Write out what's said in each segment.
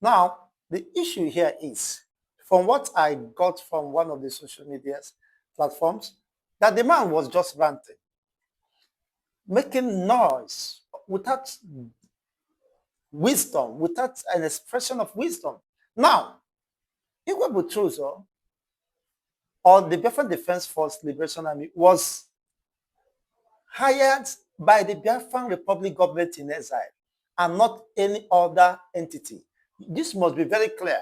Now, the issue here is, from what I got from one of the social media platforms, that the man was just ranting, making noise without wisdom, without an expression of wisdom. Now, Igwe Butuzor, or the Biafran Defense Force Liberation Army, was hired by the Biafran Republic government in exile and not any other entity. This must be very clear.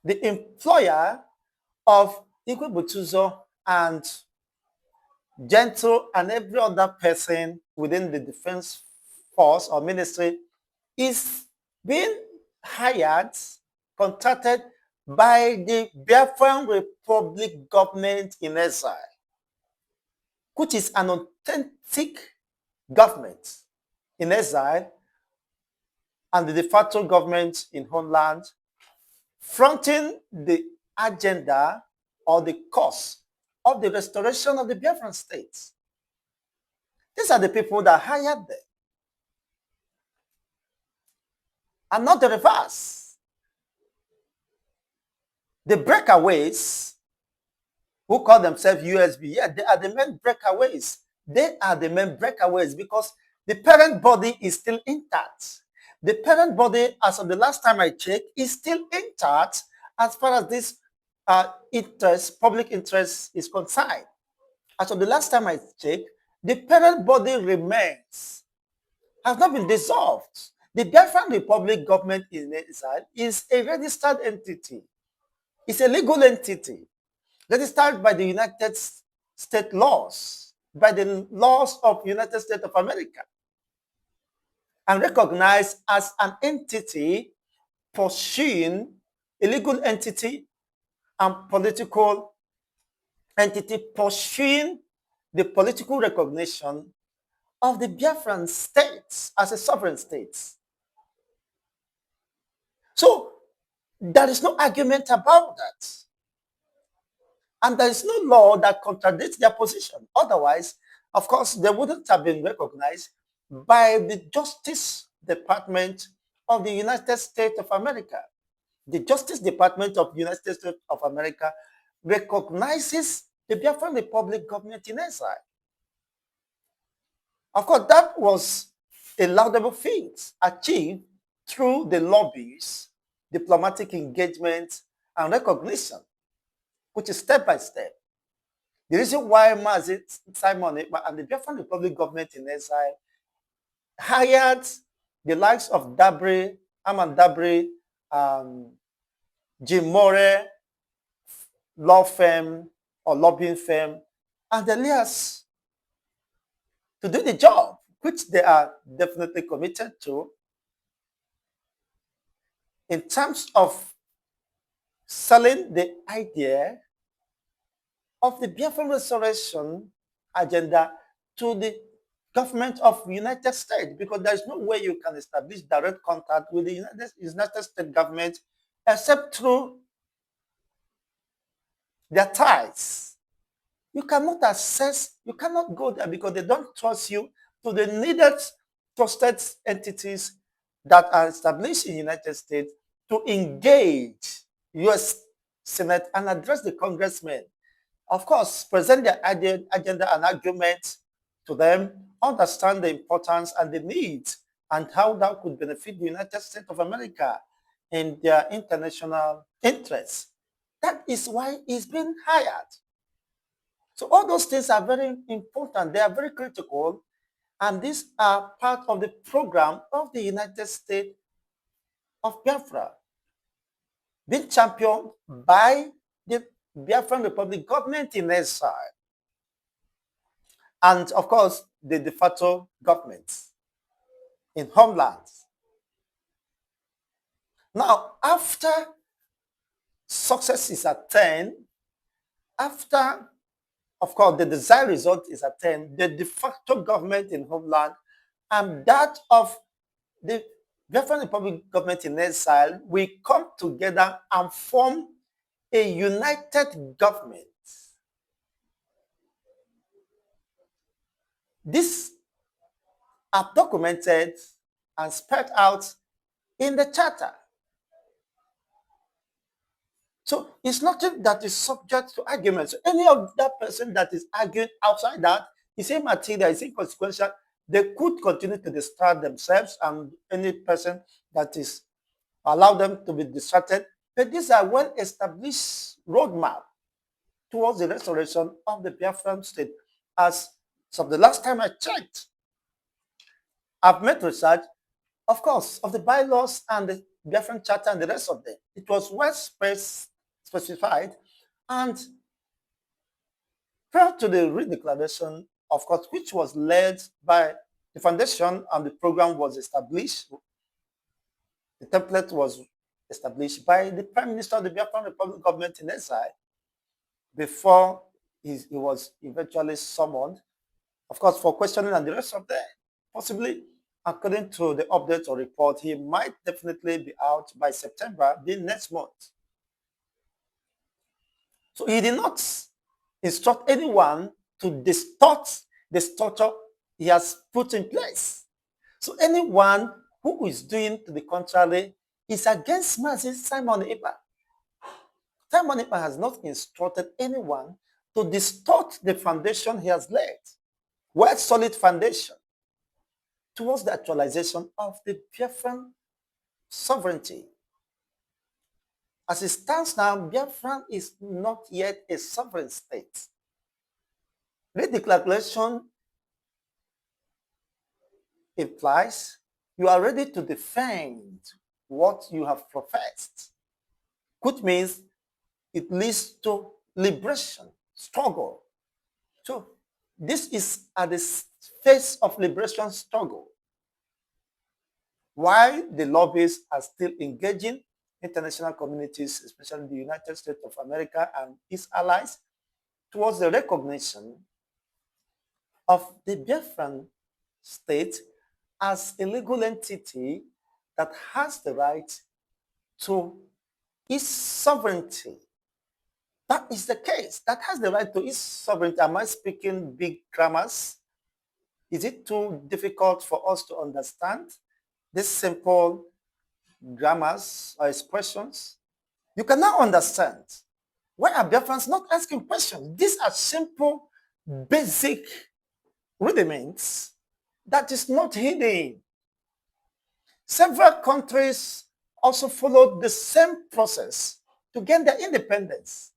The employer of Igwe Butuzor and Gentle and every other person within the defense force or ministry is being hired, contracted by the Biafran Republic government in exile, which is an authentic government in exile and the de facto government in homeland, fronting the agenda or the cause of the restoration of the Biafran states. These are the people that hired them, and not the reverse. The breakaways, who call themselves USB, yeah, they are the main breakaways. They are the main breakaways because the parent body is still intact. The parent body, as of the last time I checked, is still intact as far as this interest, public interest is concerned. As of the last time I checked, the parent body remains, has not been dissolved. The Biafran Republic government in exile is a registered entity. It's a legal entity registered by the United States laws, by the laws of United States of America, and recognized as an entity pursuing a legal entity and political entity pursuing the political recognition of the Biafran states as a sovereign state. So there is no argument about that. And there is no law that contradicts their position. Otherwise, of course, they wouldn't have been recognized by the Justice Department of the United States of America. The Justice Department of the United States of America recognizes the Biafran Republic government in exile. Of course, that was a laudable feat achieved through the lobbies, diplomatic engagement, and recognition, which is step by step. The reason why Mazi Simon and the Biafran Republic government in exile hired the likes of Dabre, Aman Dabre, Jim More, law firm or lobbying firm, and the liars to do the job, which they are definitely committed to, in terms of selling the idea of the Biafran restoration agenda to the government of the United States, because there's no way you can establish direct contact with the United States government except through their ties. You cannot access, you cannot go there because they don't trust you to the needed trusted entities that are established in the United States to engage U.S. Senate and address the congressmen. Of course, present their agenda and argument to them, understand the importance and the needs and how that could benefit the United States of America in their international interests. That is why he's been hired. So all those things are very important. They are very critical. And these are part of the program of the United States of Biafra, being championed by the Biafran Republic government in exile. And of course, the de facto government in homelands. Now, after success is attained, after, of course, the desired result is attained, the de facto government in homeland and that of the Biafran Republic government in exile will come together and form a united government. This are documented and spelled out in the charter. So it's nothing that is subject to argument. So any of that person that is arguing outside that is immaterial, is inconsequential. They could continue to distract themselves, and any person that is allow them to be distracted. But these are well-established roadmap towards the restoration of the Biafran state. As of the last time I checked, I've made research, of course, of the bylaws and the Biafran charter and the rest of them. It was well specified, and prior to the redeclaration, of course, which was led by the foundation and the program was established, the template was established by the Prime Minister of the Biafran Republic government in exile before he was eventually summoned, of course, for questioning and the rest of them. Possibly, according to the update or report, he might definitely be out by September, being next month. So he did not instruct anyone to distort the structure he has put in place. So anyone who is doing to the contrary is against Moses Simon Ekpa. Simon Ekpa has not instructed anyone to distort the foundation he has laid. Well, solid foundation towards the actualization of the Biafran sovereignty. As it stands now, Biafran is not yet a sovereign state. The declaration implies you are ready to defend what you have professed, which means it leads to liberation, struggle. So this is at the face of liberation struggle. While the lobbyists are still engaging international communities, especially the United States of America and its allies, towards the recognition of the Biafran state as a legal entity that has the right to its sovereignty. That is the case. That has the right to its sovereignty. Am I speaking big grammars? Is it too difficult for us to understand these simple grammars or expressions? You can now understand why are Biafrans not asking questions. These are simple, basic rudiments that is not hidden. Several countries also followed the same process to gain their independence.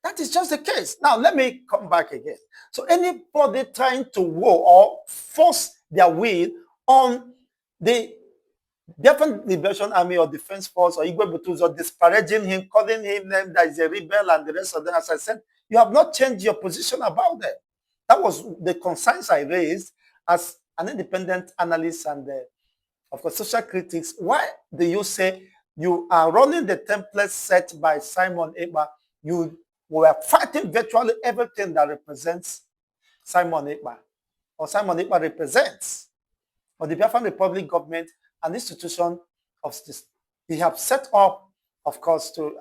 That is just the case. Now, let me come back again. So anybody trying to woe or force their will on the Biafran Liberation Army or Defense Force or Igwe Butuzor, disparaging him, calling him name that is a rebel and the rest of them, as I said, you have not changed your position about them. That was the concerns I raised as an independent analyst and, of course, social critics. Why do you say you are running the template set by Simon Ekpa? You were fighting virtually everything that represents Simon Ekpa, or Simon Ekpa represents, or the Biafran Republic government, an institution of this. They have set up, of course, to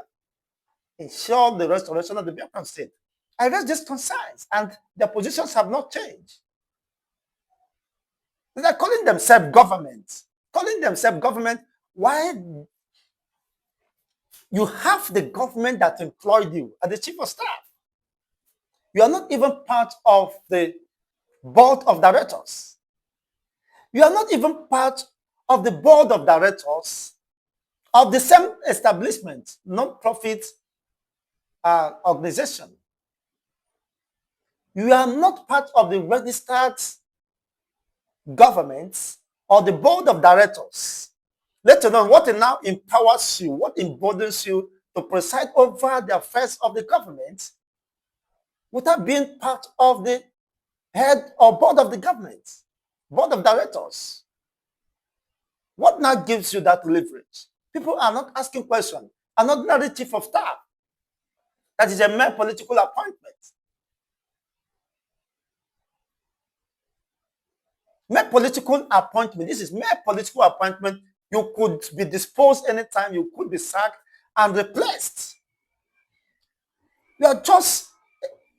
ensure the restoration of the Biafran state. I raise these concerns, and their positions have not changed. They're calling themselves government. Calling themselves government. Why? You have the government that employed you as the chief of staff. You are not even part of the board of directors. You are not even part of the board of directors of the same establishment, non-profit organization. You are not part of the registered government or the board of directors. Let alone what now empowers you, what emboldens you to preside over the affairs of the government without being part of the head or board of the government, board of directors. What now gives you that leverage? People are not asking questions. An ordinary chief of staff, that is a mere political appointment. Mere political appointment. This is mere political appointment. You could be disposed anytime. You could be sacked and replaced. You are just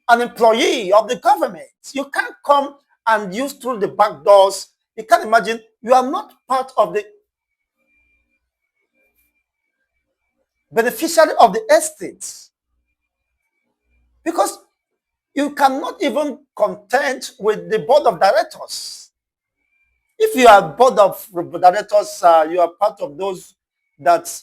an employee of the government. You can't come and use through the back doors You can't imagine, you are not part of the beneficiary of the estate because you cannot even contend with the board of directors. If you are board of directors, you are part of those that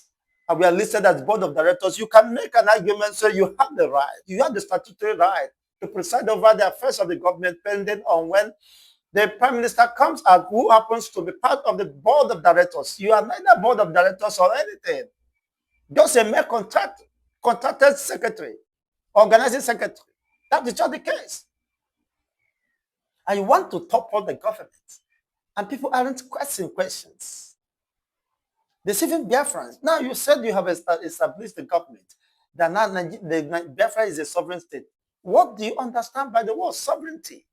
we are listed as board of directors, you can make an argument, so you have the right, you have the statutory right to preside over the affairs of the government, pending on when the prime minister comes out, who happens to be part of the board of directors. You are neither board of directors or anything. Just a mere contracted secretary, organizing secretary. That is just the case. And you want to topple the government. And people aren't questioning questions. Deceiving Biafrans. Now you said you have established the government. That now Biafra is a sovereign state. What do you understand by the word sovereignty?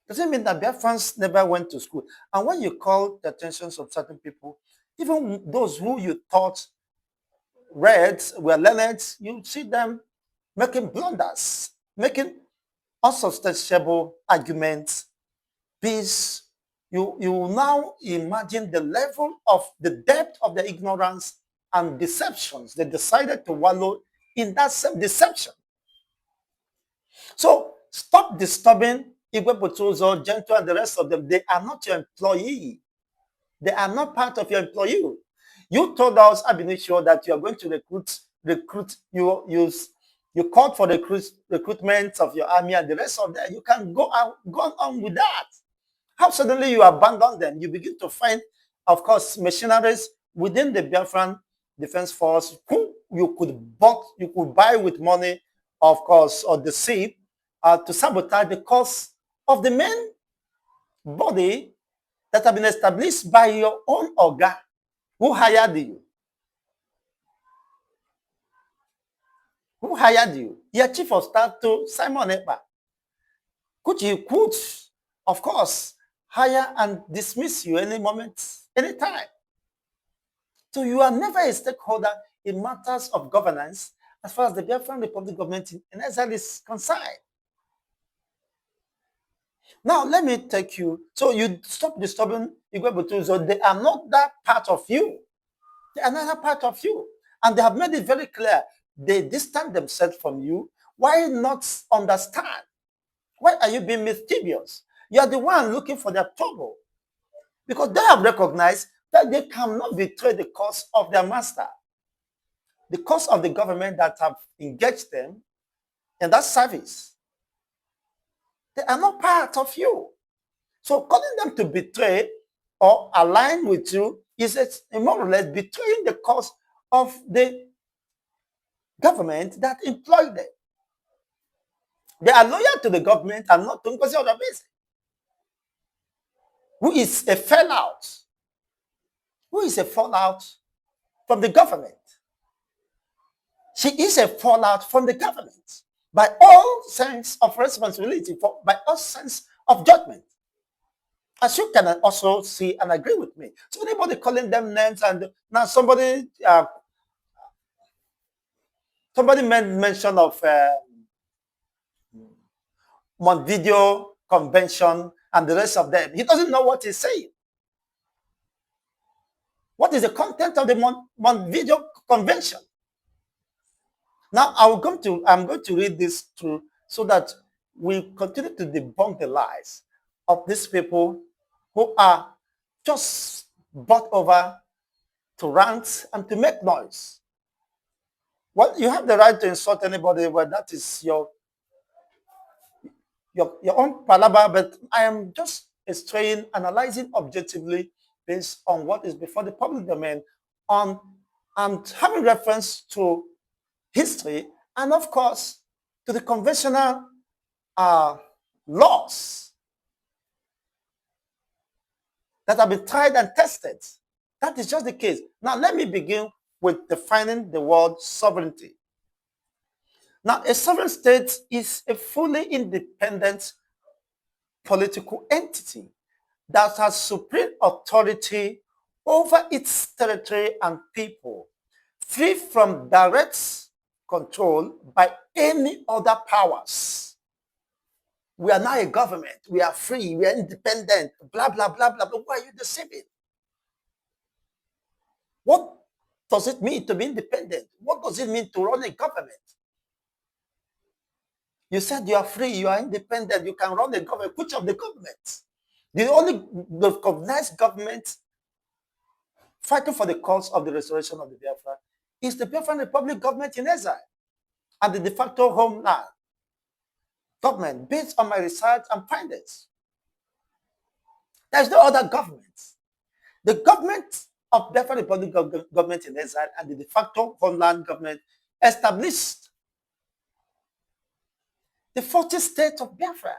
Does it mean that Biafrans never went to school? And when you call the attentions of certain people, even those who you thought read, were learned, you see them making blunders, making unsubstantiable arguments. Peace. You now imagine the level of the depth of the ignorance and deceptions. They decided to wallow in that same deception. So stop disturbing Igwe Butuzor, Gento, and the rest of them. They are not your employee. They are not part of your employee. You told us, ab initio, that you are going to recruit. You called for the recruitment of your army and the rest of them. You can go on with that. How suddenly you abandon them? You begin to find, of course, mercenaries within the Biafran Defense Force who you could buy with money, of course, or the sea, to sabotage the cause of the main body that have been established by your own Oga who hired you. Who hired you? Your chief of staff to Simon Ekpa. Could you of course, hire and dismiss you any moment, anytime. So you are never a stakeholder in matters of governance as far as the Biafran Republic government in exile is concerned. Now, let me take you. So you stop disturbing Igwe Butuzor. They are not that part of you. They are another part of you. And they have made it very clear. They distance themselves from you. Why not understand? Why are you being mischievous? You are the one looking for their trouble. Because they have recognized that they cannot betray the cause of their master. The cause of the government that have engaged them in that service. They are not part of you. So calling them to betray or align with you is more or less betraying the cause of the government that employed them. They are loyal to the government and not to Ngozi Odabese, who is a fallout. Who is a fallout from the government. She is a fallout from the government by all sense of responsibility, by all sense of judgment. As you can also see and agree with me. So anybody calling them names, and now somebody made mention of Montevideo Convention and the rest of them. He doesn't know what he's saying. What is the content of the Montevideo Convention? Now I'm going to read this through so that we continue to debunk the lies of these people who are just bought over to rant and to make noise. Well, you have the right to insult anybody, but that is your own palaver. But I am just analyzing objectively based on what is before the public domain, and having reference to history and, of course, to the conventional laws that have been tried and tested. That is just the case. Now, let me begin with defining the word sovereignty. Now, a sovereign state is a fully independent political entity that has supreme authority over its territory and people, free from direct control by any other powers. We are now a government. We are free. We are independent. Blah, blah, blah, blah, blah. Why are you deceiving? What does it mean to be independent? What does it mean to run a government? You said you are free, you are independent, you can run a government. Which of the governments? The only recognized government fighting for the cause of the restoration of the Biafra is the Biafran Republic government in exile and the de facto homeland government based on my research and findings. There's no other government. The government of Biafran Republic government in exile and the de facto homeland government established the 40 states of Biafra.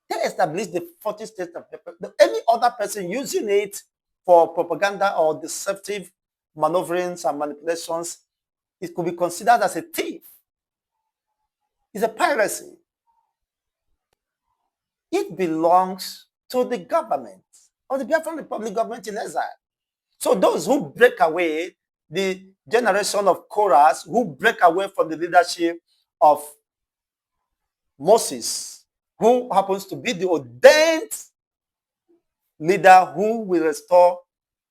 They established the 40 states of Biafra. Any other person using it for propaganda or deceptive maneuverings and manipulations, it could be considered as a thief. It's a piracy. It belongs to the government of the Biafran Republic government in exile. So those who break away, the generation of Korahs who break away from the leadership of Moses, who happens to be the ordained leader who will restore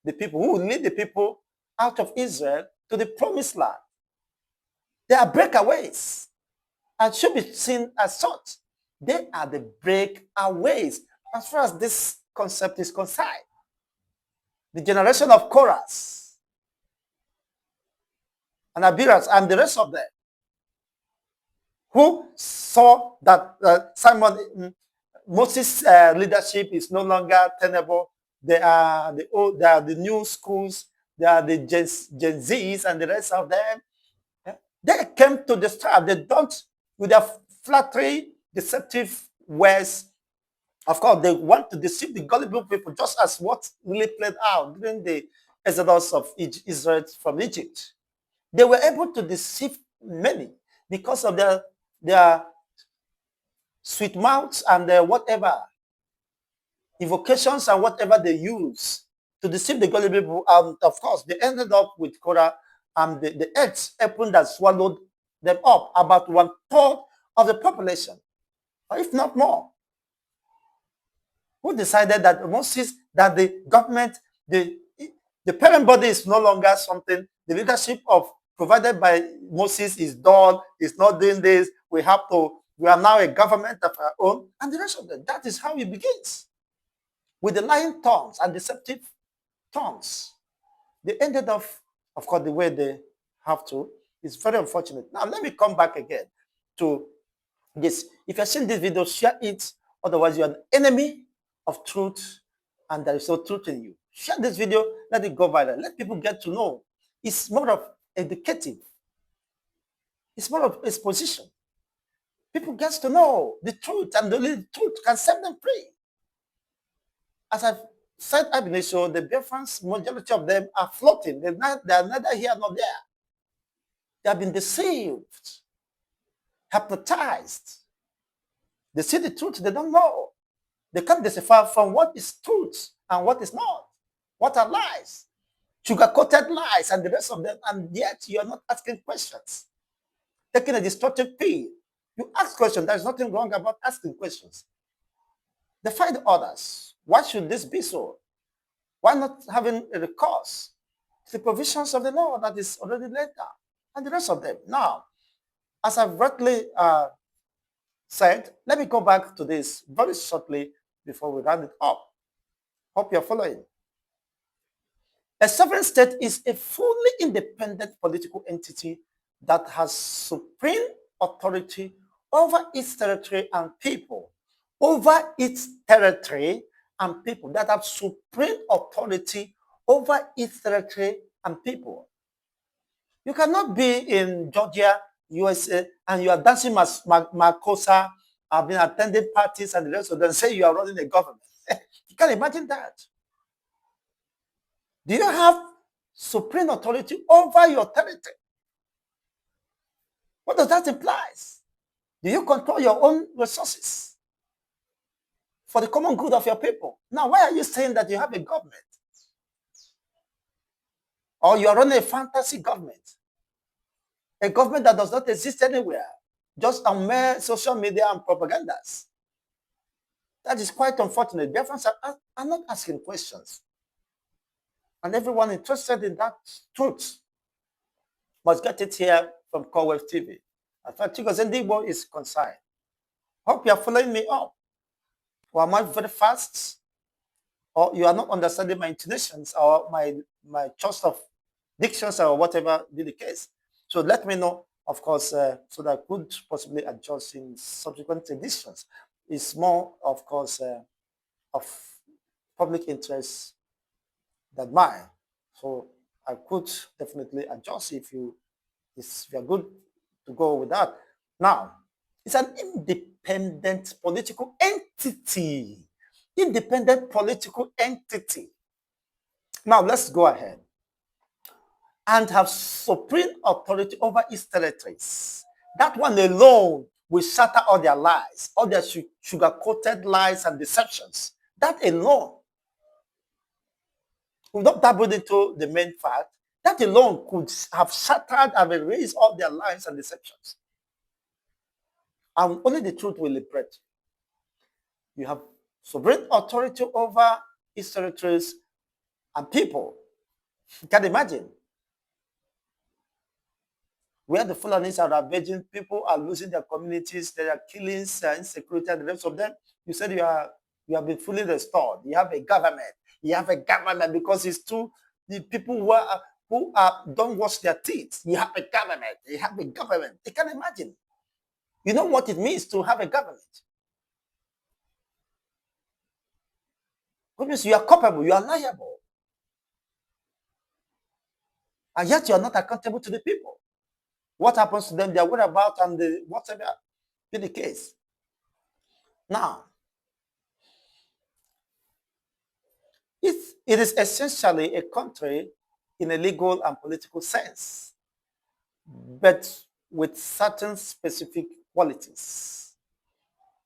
the people, who will lead the people out of Israel to the promised land. They are breakaways and should be seen as such. They are the breakaways as far as this concept is concerned. The generation of Korahs and Abiras and the rest of them who saw that Moses' leadership is no longer tenable. They are the new schools, they are the Gen Zs and the rest of them. They came to destroy. They don't, with their flattery, deceptive ways. Of course, they want to deceive the gullible people, just as what really played out during the exodus of Israel from Egypt. They were able to deceive many because of their sweet mouths and their whatever invocations and whatever they use to deceive the gullible people. And of course, they ended up with Korah and the earth happened that swallowed them up, about 1/3 of the population, or if not more. Who decided that Moses, that the government, the parent body is no longer something, the leadership of provided by Moses is done, is not doing this, we are now a government of our own, and the rest of them. That is how it begins. With the lying tongues and deceptive tongues. They ended up, of course, the way they have to. It's very unfortunate. Now, let me come back again to this. If you're seeing this video, share it. Otherwise, you're an enemy of truth, and there is no truth in you. Share this video, let it go viral. Let people get to know. It's more of educative. It's more of exposition. People get to know the truth, and the truth can set them free. As I've said, I've been shown the Biafrans, majority of them are floating. They are neither here nor there. They have been deceived, hypnotized. They see the truth, they don't know. They can't decipher from what is truth and what is not. What are lies? Sugar-coated lies and the rest of them, and yet you are not asking questions. Taking a destructive pill. You ask questions. There's nothing wrong about asking questions. They find others. Why should this be so? Why not having a recourse to the provisions of the law that is already laid down? And the rest of them. Now, as I've rightly said, let me go back to this very shortly before we round it up. Hope you're following. A sovereign state is a fully independent political entity that has supreme authority over its territory and people. Over its territory and people. That have supreme authority over its territory and people. You cannot be in Georgia, USA, and you are dancing Makosa, have been attending parties and the rest of them, say you are running a government. You can imagine that. Do you have supreme authority over your territory? What does that imply? Do you control your own resources for the common good of your people? Now, why are you saying that you have a government? Or you are running a fantasy government? A government that does not exist anywhere. just on mere social media and propagandas. That is quite unfortunate. Biafrans are not asking questions. And everyone interested in that truth must get it here from Corewave TV. As far as Chigozendigbo is concerned. Hope you are following me up. Or am I very fast? Or you are not understanding my intonations or my choice of dictions or whatever be the case. So let me know, of course, so that I could possibly adjust in subsequent editions. It's more, of course, of public interest than mine. So I could definitely adjust if you are good to go with that. Now, it's an independent political entity. Independent political entity. Now, let's go ahead. And have supreme authority over its territories. That one alone will shatter all their lies, all their sugar-coated lies and deceptions. That alone, we've not dabbled into the main fact, that alone could have shattered and erased all their lies and deceptions. And only the truth will liberate you. You have sovereign authority over its territories and people. You can imagine. Where the Fulanis are ravaging, people are losing their communities, there are killings, insecurity, and the rest of them. You said you have been fully restored. You have a government. You have a government because it's too the people who don't wash their teeth. You have a government. You have a government. They can imagine. You know what it means to have a government. It means you are culpable, you are liable, and yet you are not accountable to the people. What happens to them, their whereabouts, and whatever be the case. Now, it is essentially a country in a legal and political sense, but with certain specific qualities.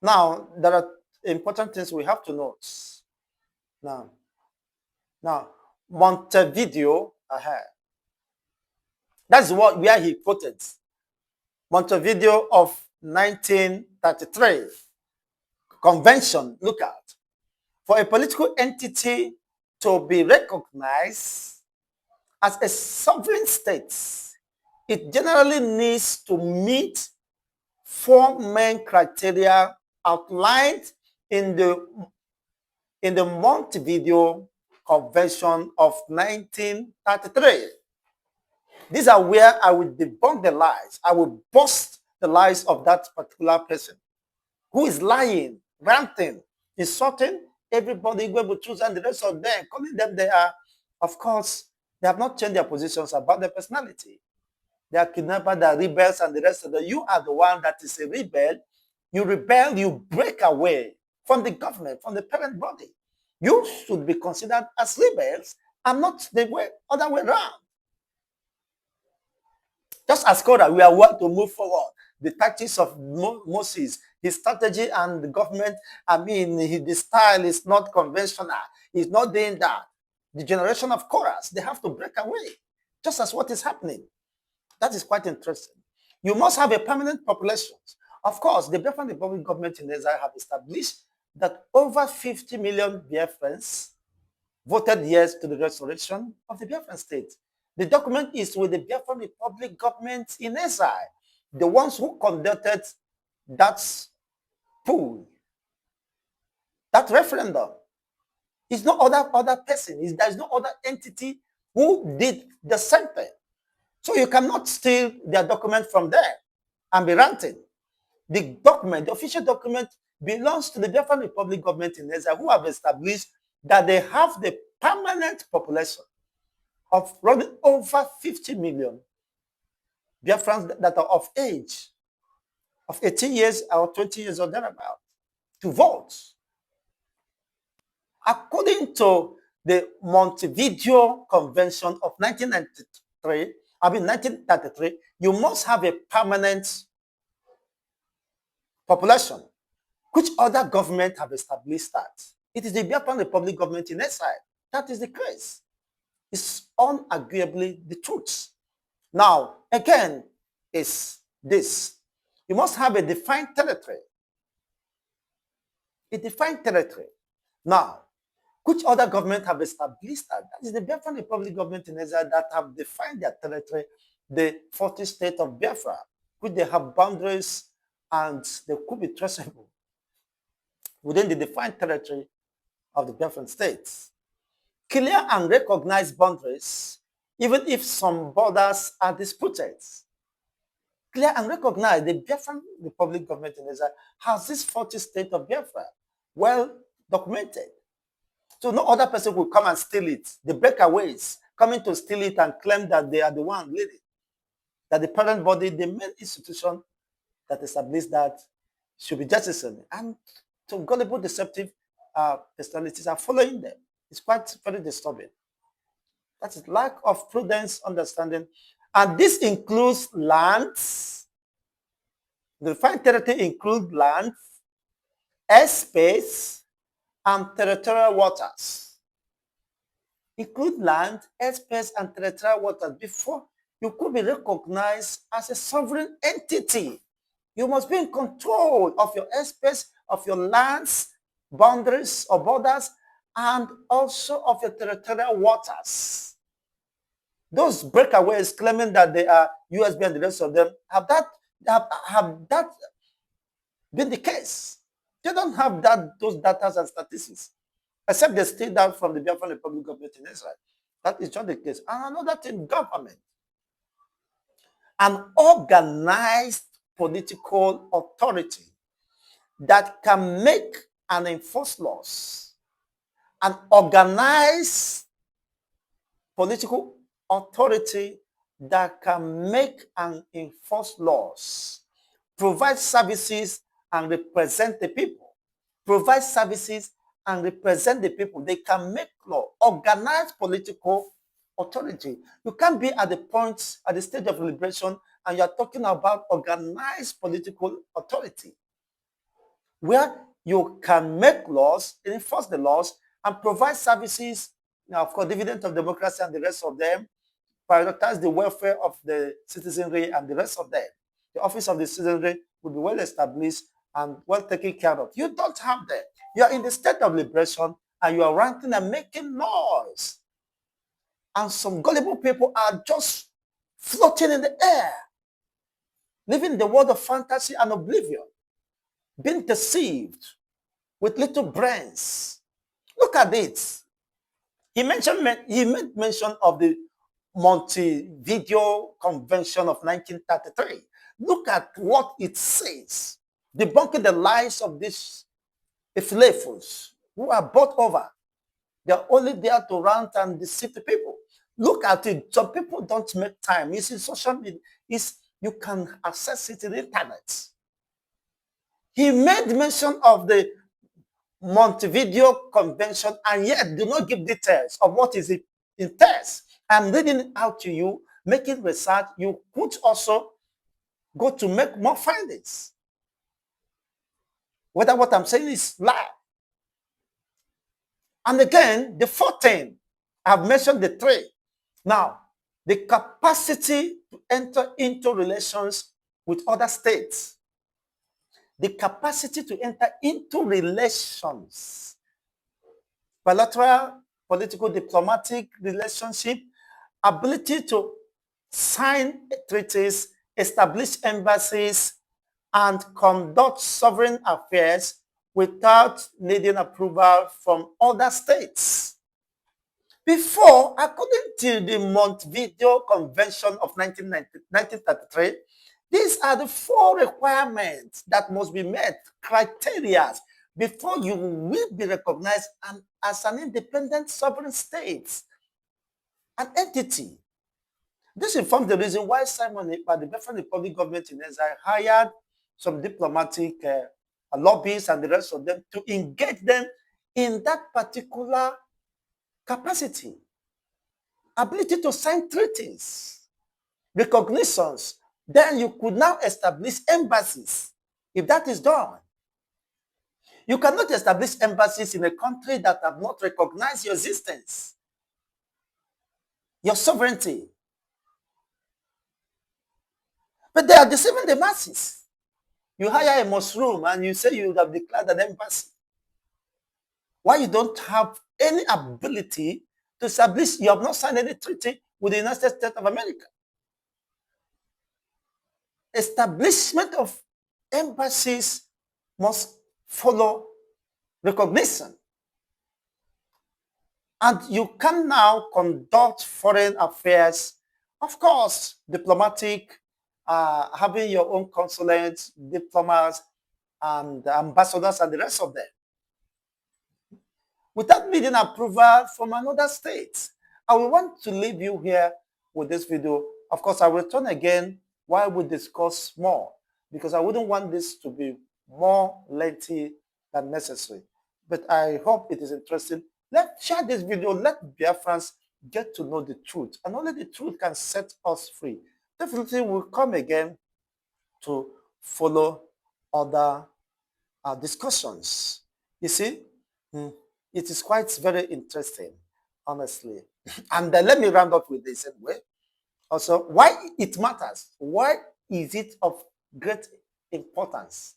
Now, there are important things we have to note. Now, Montevideo, that's where he quoted. Montevideo of 1933 Convention, look out. For a political entity to be recognized as a sovereign state, it generally needs to meet four main criteria outlined in the Montevideo Convention of 1933. These are where I will debunk the lies. I will bust the lies of that particular person who is lying, ranting, insulting everybody, Butuzor and the rest of them, calling them they are, of course, they have not changed their positions about their personality. They are kidnappers, they are rebels, and the rest of them. You are the one that is a rebel. You rebel, you break away from the government, from the parent body. You should be considered as rebels and not the other way around. Just as Korah, we are want to move forward. The tactics of Moses, his strategy and the government, the style is not conventional. He's not doing that. The generation of Korah, they have to break away. Just as what is happening. That is quite interesting. You must have a permanent population. Of course, the Biafran Republic government in Israel have established that over 50 million Biafrans voted yes to the restoration of the Biafran state. The document is with the Biafran Republic government in Israel, the ones who conducted that poll, that referendum. It's no other person. There is no other entity who did the same thing. So you cannot steal their document from there and be ranting. The document, the official document, belongs to the Biafran Republic government in Israel, who have established that they have the permanent population of running over 50 million Biafrans that are of age, of 18 years or 20 years or thereabout, to vote. According to the Montevideo Convention of 1933, you must have a permanent population. Which other government have established that? It is the Biafran Republic government in Israel. That is the case. It's unarguably the truth. Now, again, is this. You must have a defined territory. A defined territory. Now, which other government have established that? That is the Biafran Republic government in Israel that have defined their territory, the 40 state of Biafra, which they have boundaries and they could be traceable within the defined territory of the Biafran states. Clear and recognized boundaries, even if some borders are disputed. Clear and recognized, the Biafran Republic government in Israel has this 40 state of Biafra well documented. So no other person will come and steal it. The breakaways coming to steal it and claim that they are the one leading. That the parent body, the main institution that established that should be jettisoned. And so gullible, deceptive personalities are following them. It's quite very disturbing. That is lack of prudence, understanding. And this includes lands. The defined territory includes lands, airspace, and territorial waters. Include land, airspace, and territorial waters before you could be recognized as a sovereign entity. You must be in control of your airspace, of your lands, boundaries or borders, and also of your territorial waters. Those breakaways claiming that they are USB and the rest of them, have that been the case? They don't have those data and statistics, except they steal that from the Biafran Republic government in Israel. That is not the case. And another thing, government. An organized political authority that can make and enforce laws. An organized political authority that can make and enforce laws, provide services and represent the people. Provide services and represent the people. They can make law. Organized political authority. You can't be at the stage of liberation and you're talking about organized political authority, where you can make laws, enforce the laws, and provide services. Now, of course, dividend of democracy and the rest of them, prioritize the welfare of the citizenry and the rest of them. The office of the citizenry will be well established and well taken care of. You don't have that. You are in the state of liberation and you are ranting and making noise. And some gullible people are just floating in the air, living in the world of fantasy and oblivion, being deceived with little brains. Look at it. He made mention of the Montevideo Convention of 1933. Look at what it says, debunking the lies of these Ephilefos who are bought over. They're only there to rant and deceive the people. Look at it. Some people don't make time. You see, social media you can access it in the internet. He made mention of the Montevideo Convention and yet do not give details of what is it entails. I'm reading it out to you, making research. You could also go to make more findings. Whether what I'm saying is lie. And again, the fourth thing, I've mentioned the three. Now, the capacity to enter into relations with other states. The capacity to enter into relations. Bilateral, political, diplomatic relationship, ability to sign treaties, establish embassies, and conduct sovereign affairs without needing approval from other states. Before, according to the Montevideo Convention of 1933, these are the four requirements that must be met, criteria, before you will be recognized as an independent sovereign state, an entity. This informs the reason why Simon Ekpa, the Biafran Republic government in Israel, hired some diplomatic lobbyists and the rest of them to engage them in that particular capacity, ability to sign treaties, recognitions. Then you could now establish embassies. If that is done, you cannot establish embassies in a country that have not recognized your existence, your sovereignty. But they are deceiving the masses. You hire a mushroom and you say you have declared an embassy. Why you don't have any ability to establish, you have not signed any treaty with the United States of America. Establishment of embassies must follow recognition. And you can now conduct foreign affairs, of course, diplomatic, having your own consulates, diplomats, and ambassadors, and the rest of them, without needing approval from another state. I will want to leave you here with this video. Of course, I will return again while we discuss more, because I wouldn't want this to be more lengthy than necessary. But I hope it is interesting. Let's share this video. Let Biafrans get to know the truth. And only the truth can set us free. Definitely we'll come again to follow other discussions. You see, it is quite very interesting, honestly. And let me round up with this anyway. Also, why it matters. Why is it of great importance?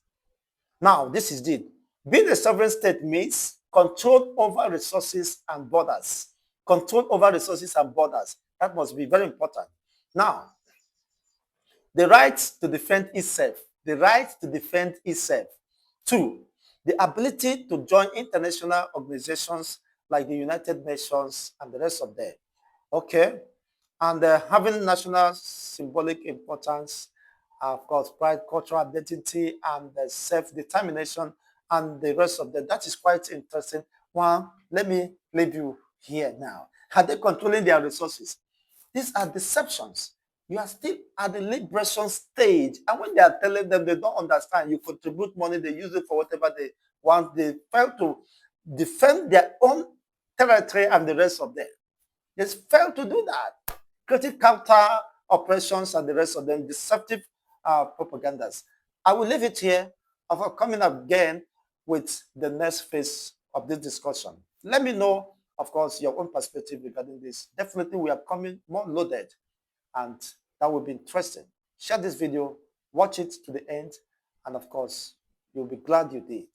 Now, this is it. Being a sovereign state means control over resources and borders. Control over resources and borders. That must be very important. Now, the right to defend itself. The right to defend itself. 2, the ability to join international organizations like the United Nations and the rest of them. Okay. And having national symbolic importance, of course, pride, cultural identity, and self-determination, and the rest of them. That is quite interesting. One, let me leave you here now. Are they controlling their resources? These are deceptions. You are still at the liberation stage. And when they are telling them they don't understand, you contribute money, they use it for whatever they want. They fail to defend their own territory and the rest of them. They fail to do that. Creative counter operations and the rest of them, deceptive propagandas. I will leave it here. Of coming up again with the next phase of this discussion. Let me know, of course, your own perspective regarding this. Definitely, we are coming more loaded, and that will be interesting. Share this video, watch it to the end, and of course, you'll be glad you did.